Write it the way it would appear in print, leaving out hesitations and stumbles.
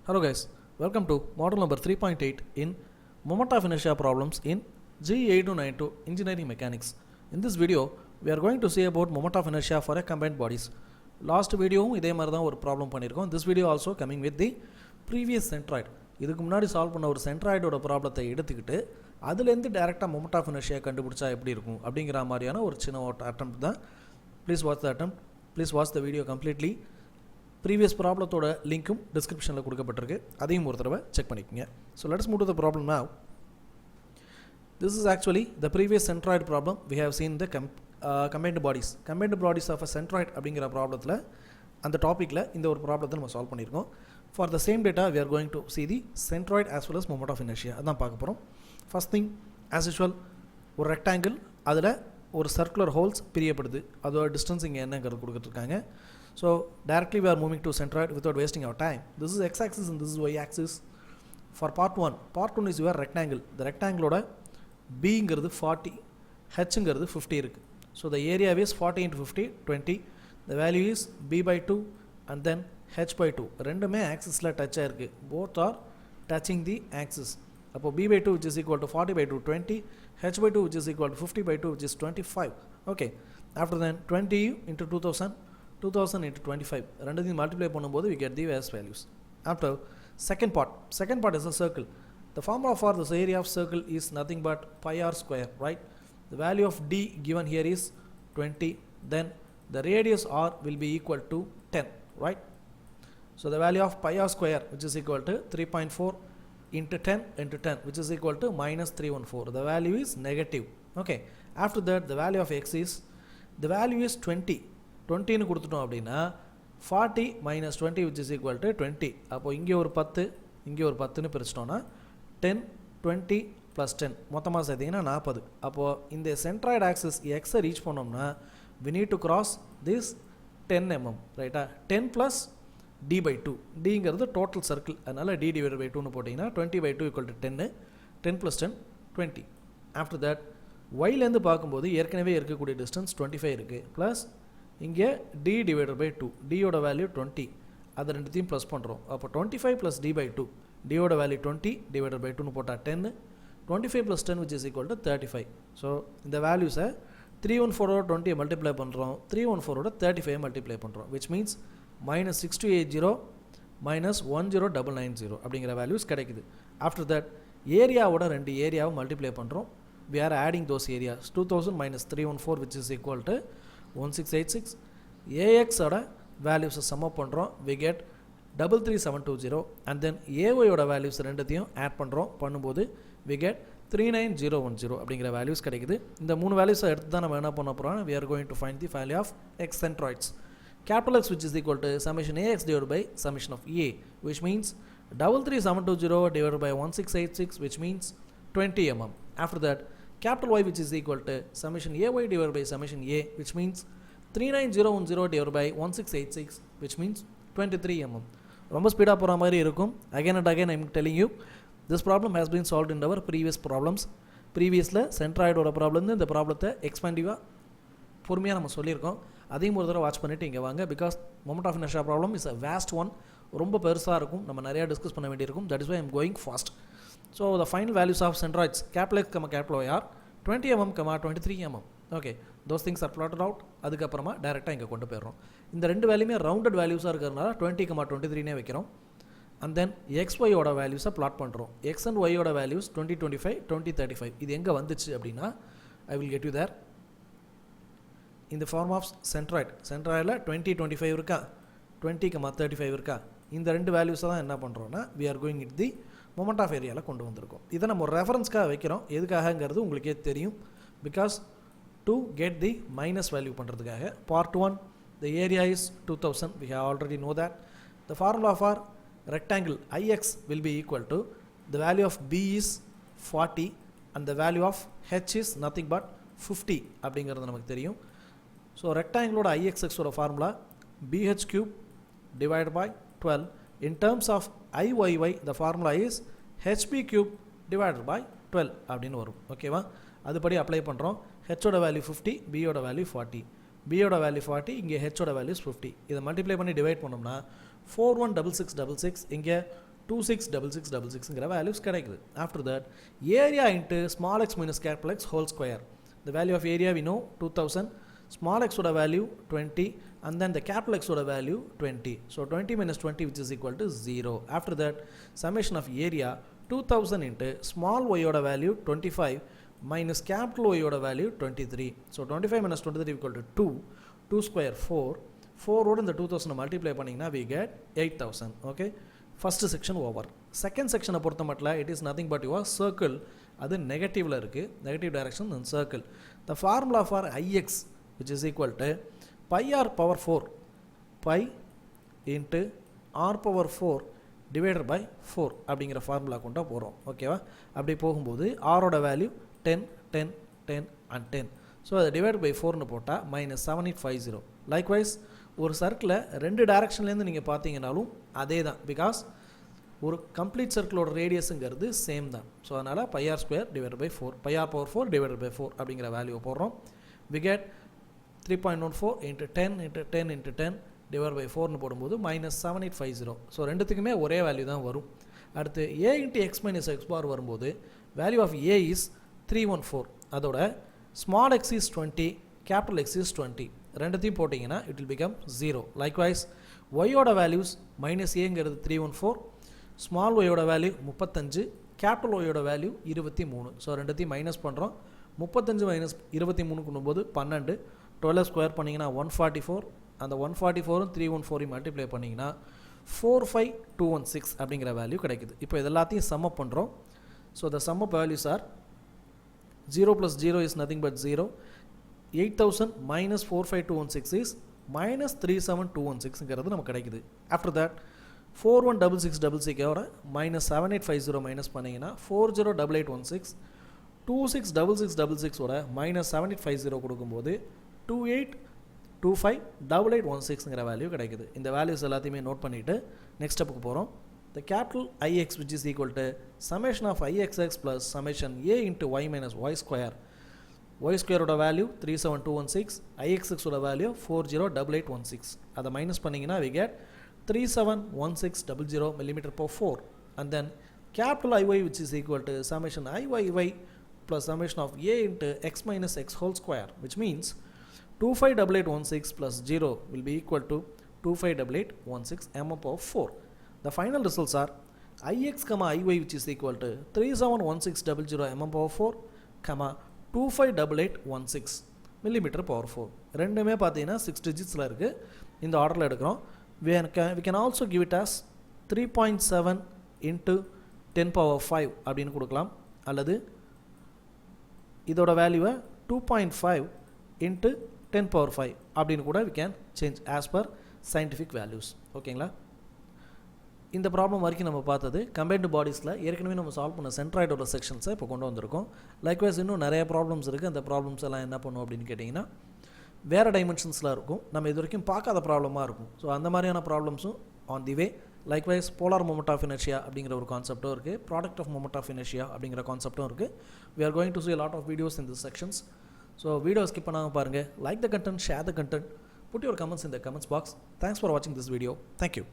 Hello guys, welcome to model number 3.8 in moment of inertia problems in G8292 engineering mechanics. In this video, we are going to see about moment of inertia for a combined bodies. Last video இதே மாதிரி தான் ஒரு problem பண்ணியிருக்கோம். This video also coming with the previous centroid. இதுக்கு முன்னாடி solve பண்ண ஒரு சென்ட்ராய்டோட ப்ராப்ளத்தை எடுத்துக்கிட்டு அதுலேருந்து டேரெக்டாக மொமெண்ட் ஆஃப் இனர்ஷியா கண்டுபிடிச்சா எப்படி இருக்கும் அப்படிங்கிற மாதிரியான ஒரு சின்ன அட்டெம்ப்ட் தான். Please watch the attempt, please watch the video completely. Previous ப்ராப்ளத்தோட லிங்க்கும் டிஸ்கிரிப்ஷனில் கொடுக்கப்பட்டிருக்கு, அதையும் ஒரு தடவை செக் பண்ணிக்கோங்க. So let's move to the problem now. This is actually the previous centroid problem we have seen the combined bodies of a centroid அப்படிங்கிற ப்ராப்ளத்தில் அந்த டாப்பிக்கில் இந்த ஒரு ப்ராப்ளத்தை நம்ம சால்வ் பண்ணியிருக்கோம். For the same data we are going to see the centroid as well as moment of inertia அதான் பார்க்க போகிறோம். ஃபர்ஸ்ட் திங் as usual ஒரு ரெக்டாங்கிள், அதில் ஒரு சர்க்குலர் ஹோல்ஸ் பிரியப்படுது, அதோட டிஸ்டன்ஸ் இங்கே என்னங்கிறது கொடுத்துருக்காங்க. So directly we are moving to centroid without wasting our time. This is x-axis and this is y-axis. For part 1 is your rectangle. The rectangle oda b ingiradhu 40, h ingiradhu 50 irukku. So the area is 40 into 50 20. The value is b by 2 and then h by 2. ரெண்டுமே axis la touch ஆயிருக்கு. Both are touching the axis. அப்போ b by 2 which is equal to 40 by 2 20, h by 2 which is equal to 50 by 2 which is 25. Okay. After then 20 into 2000 into 25 ரெண்டுத்தையும் multiply பண்ணும்போது we get the various values. After second part is a circle. The formula for this area of circle is nothing but pi r square, right? The value of d given here is 20, then the radius r will be equal to 10, right? So the value of pi r square which is equal to 3.4 into 10 which is equal to minus 314. The value is negative. Okay. After that the value of x is, the value is 20 ன்னு கொடுத்துட்டோம் அப்படின்னா 40 minus 20 which is equal to 20. அப்போ இங்கே ஒரு 10 இங்கே ஒரு 10ன்னு பிரிச்சிட்டோம்னா 10 20 plus 10 மொத்தமாக சேர்த்திங்கன்னா 40. அப்போது இந்த சென்ட்ராய்டு ஆக்சிஸ் எக்ஸை ரீச் பண்ணோம்னா we need to cross this 10 mm, ரைட்டா? 10 plus d by 2, dங்கிறது டோட்டல் சர்க்கிள், அதனால் d divided by 2ன்னு போட்டிங்கன்னா 20 by 2 equal to 10 plus 10 20. After that ஒய்லேருந்து பார்க்கும்போது ஏற்கனவே இருக்கக்கூடிய டிஸ்டன்ஸ் 25 இருக்குது, ப்ளஸ் இங்கே d divided by 2, d யோட வேல்யூ 20, அதை ரெண்டுத்தையும் ப்ளஸ் பண்ணுறோம். அப்போ 25 plus d by 2, d யோட வேல்யூ 20 divided by 2ன்னு போட்டால் 10, 25 plus 10 which is equal to 35. So இந்த வேல்யூஸை 314ஓட 20 மல்டிப்ளை பண்ணுறோம், 314ஓட 35 மல்டிப்ளை பண்ணுறோம், which means minus 6280 minus 10990 அப்படிங்கிற வேல்யூஸ் கிடைக்குது. ஆஃப்டர் தட் ஏரியாவோட ரெண்டு ஏரியாவை மல்டிப்ளை பண்ணுறோம், we are adding those areas. 2000 minus 314 which is equal to 1686. AX ஓட வேல்யூஸை சம் அப் பண்ணுறோம், we get 33720 and then AY ஓட வேல்யூஸ் ரெண்டுத்தையும் ஆட் பண்ணும்போது we get 39010 அப்படிங்கிற வேல்யூஸ் கிடைக்குது. இந்த மூணு வேல்யூஸை எடுத்து தான் நம்ம என்ன பண்ண போகிறோம், we are going to find the value of x centroids. Capital X which is equal to summation AX divided by summation of A, which means 33720 divided by 1686 which means 20 mm. After that capital Y which is equal to summation AY divided by summation A, which means 39010 divided by 1686 which means 23 mm. ரொம்ப ஸ்பீடாக போகிற மாதிரி இருக்கும். Again and again I am telling you this problem has been solved in our previous problems. ப்ரீவியஸில் சென்ட்ராய்டோட problem இந்த ப்ராப்ளத்தை எக்ஸ்பெண்டிவாக பொறுமையாக நம்ம சொல்லியிருக்கோம். அதையும் ஒரு தடவை வாட்ச் பண்ணிவிட்டு இங்கே வாங்க, because moment of inertia problem is a vast one, ரொம்ப பெருசாக இருக்கும், நம்ம நிறையா டிஸ்கஸ் பண்ண வேண்டியிருக்கும். That is why I am going fast. So the final values of centroids capital X, capital Y are 20 mm, 23 mm. Okay, those things are plotted out. அதுக்கப்புறமா டைரெக்டாக இங்கே கொண்டு போயிடுறோம். இந்த ரெண்டு வேல்யூமே ரவுண்டட் வேல்யூஸாக இருக்கிறதுனால 20, 23னே வைக்கிறோம். அண்ட் தென் XY ஓட வேல்யூஸை பிளாட் பண்ணுறோம். X அண்ட் Y ஓட வேல்யூஸ் 20, 25, 20, 35. இது எங்கே வந்துச்சு அப்படின்னா I will get you there இந்த ஃபார்ம் ஆஃப் சென்ட்ராய்டில் 20, 25 இருக்கா, 20, 35 இருக்கா, இந்த ரெண்டு வேல்யூஸை தான் என்ன பண்ணுறோன்னா we are going into the moment of ஏரியாவில் கொண்டு வந்திருக்கோம். இதை நம்ம ஒரு ரெஃபரன்ஸ்க்காக வைக்கிறோம், எதுக்காகங்கிறது உங்களுக்கே தெரியும், because to get the minus value பண்ணுறதுக்காக. Part 1 the area is 2000, we have already know that. The formula for rectangle IX will be equal to the value of B is 40 and the value of H is nothing but 50 அப்படிங்கிறது நமக்கு தெரியும். So ரெக்டாங்கிளோட IXX ஓட formula BH cube divided by 12. In terms of IYY the formula is HB cube divided by 12 அப்படின்னு வரும். ஓகேவா? அதுபடி apply பண்ணுறோம். ஹெச்சோட value 50, பியோட வேல்யூ 40, பியோட வேல்யூ 40, இங்கே ஹெச்சோட வேல்யூஸ் 50. இதை மல்டிப்ளை பண்ணி டிவைட் பண்ணோம்னா 416666, இங்கே 266666ங்கிற வேல்யூஸ் கிடைக்குது. After that, area into small x minus capital X whole square. The value of area we know 2000, small x oda value 20, and then the capital X oda value 20. So 20 minus 20 which is equal to 0. After that, summation of area 2000 into small y oda value 25 minus capital Y oda value 23. So 25 minus 23 equal to 2. 2 square 4. 4 oda இந்த 2000 multiply பண்ணிங்கன்னா we get 8000. Okay. First section over. Second section பொறுத்த மட்டும் it is nothing but your circle. அது நெகட்டிவ்ல இருக்கு, negative direction and circle. The formula for Ix which is equal to pi r power 4 pi into r power 4 divided by 4 அப்படிங்கிற formula கொண்டு போகிறோம். ஓகேவா? அப்படி போகும்போது r ஓட வேல்யூ 10 10 10 and 10. ஸோ அதை டிவைட் பை 4னு போட்டால் -7850. லைக்வைஸ் ஒரு சர்க்கிளை ரெண்டு டைரக்ஷன்லேருந்து நீங்கள் பார்த்தீங்கன்னாலும் அதே தான், பிகாஸ் ஒரு கம்ப்ளீட் சர்க்கிளோட ரேடியஸுங்கிறது சேம் தான். ஸோ அதனால் πr square divide by 4 πr power 4 divide by 4 அப்படிங்கிற வேல்யூவை போடுறோம். we get 3.14 into 10 into 10 into 10 divide by 4னு போடும்போது -7850. ஸோ ரெண்டுத்துக்குமே ஒரே வேல்யூ தான் வரும். அடுத்து a into x minus x bar வரும்போது வேல்யூ ஆஃப் a is 314. அதோட small x is 20, capital X is 20. ரெண்டுத்தையும் போட்டிங்கன்னா it will become 0. Likewise, y ஓட values minus aங்கிறது 314, small y ஓட value 35, capital Y ஓட value 23. ஸோ ரெண்டுத்தையும் மைனஸ் பண்ணுறோம். 35 minus 23 கொண்டும்போது 12, 12 square பண்ணிங்கன்னா 144, அந்த 144ம் 314 மல்டிப்ளை பண்ணிங்கன்னா 45216 அப்படிங்கிற வேல்யூ கிடைக்குது. இப்போ இதெல்லாத்தையும் சம் அப் பண்ணுறோம். So the sum of values are 0 plus 0 is nothing but 0. 8000 minus 45216 is minus 37216ங்கிறது நமக்கு கிடைக்குது. After that 416666 ஓட minus 7850 மைனஸ் பண்ணிங்கன்னா 408816, 266666 ஓட minus 7850 கொடுக்கும்போது 28258816ங்கிற வேல்யூ கிடைக்குது. இந்த வேல்யூஸ் எல்லாத்தையுமே நோட் பண்ணிவிட்டு நெக்ஸ்ட் ஸ்டெப்புக்கு போகிறோம். The capital Ix which is equal to summation of Ixx plus summation a into y minus y square. Y square oda value 37216, Ixx oda value 408816. அதை மைனஸ் பண்ணிங்கன்னா we get 371600 millimeter per 4. And then capital Iy which is equal to summation Iyy plus summation of a into x minus x whole square, which means 258816 plus 0 will be equal to 258816 mm power 4. The final results are Ix, Iy which is equal to 371600 mm power 4, 258816 millimeter power 4. ரெண்டுமே பார்த்தீங்கன்னா 6 digitsல இருக்கு. இந்த ஆர்டரில் எடுக்கிறோம். We can also give it as 3.7 into 10 power 5 அப்படின்னு கொடுக்கலாம். அல்லது இதோட வேல்யூவை 2.5 into 10 power 5 அப்படின்னு கூட we can change as per scientific values. ஓகேங்களா? இந்த ப்ராப்ளம் வரைக்கும் நம்ம பார்த்தது கம்பைன்டு பாடிஸில் ஏற்கனவே நம்ம சால்வ் பண்ண சென்ட்ராய்டோட செக்ஷன்ஸை இப்போ கொண்டு வந்திருக்கோம். லைக்வைஸ் இன்னும் நிறைய ப்ராப்ளம்ஸ் இருக்குது. அந்த ப்ராப்ளம்ஸ் எல்லாம் என்ன பண்ணும் அப்படின்னு கேட்டிங்கன்னா வேறு டைமென்ஷன்ஸில் இருக்கும், நம்ம இது வரைக்கும் பார்க்காத ப்ராப்ளமாக இருக்கும். ஸோ அந்த மாதிரியான ப்ராப்ளம்ஸும் on the way. Likewise polar moment of inertia அப்படிங்கிற ஒரு கான்செப்ட்டும் இருக்குது, product of moment of inertia அப்படிங்கிற கான்செப்ட்டும் இருக்குது. we are going to see a lot of videos in this sections. So video skip பண்ணாமல் பாருங்கள். Like the content, share the content, put your comments in the comments box. Thanks for watching this video. Thank you.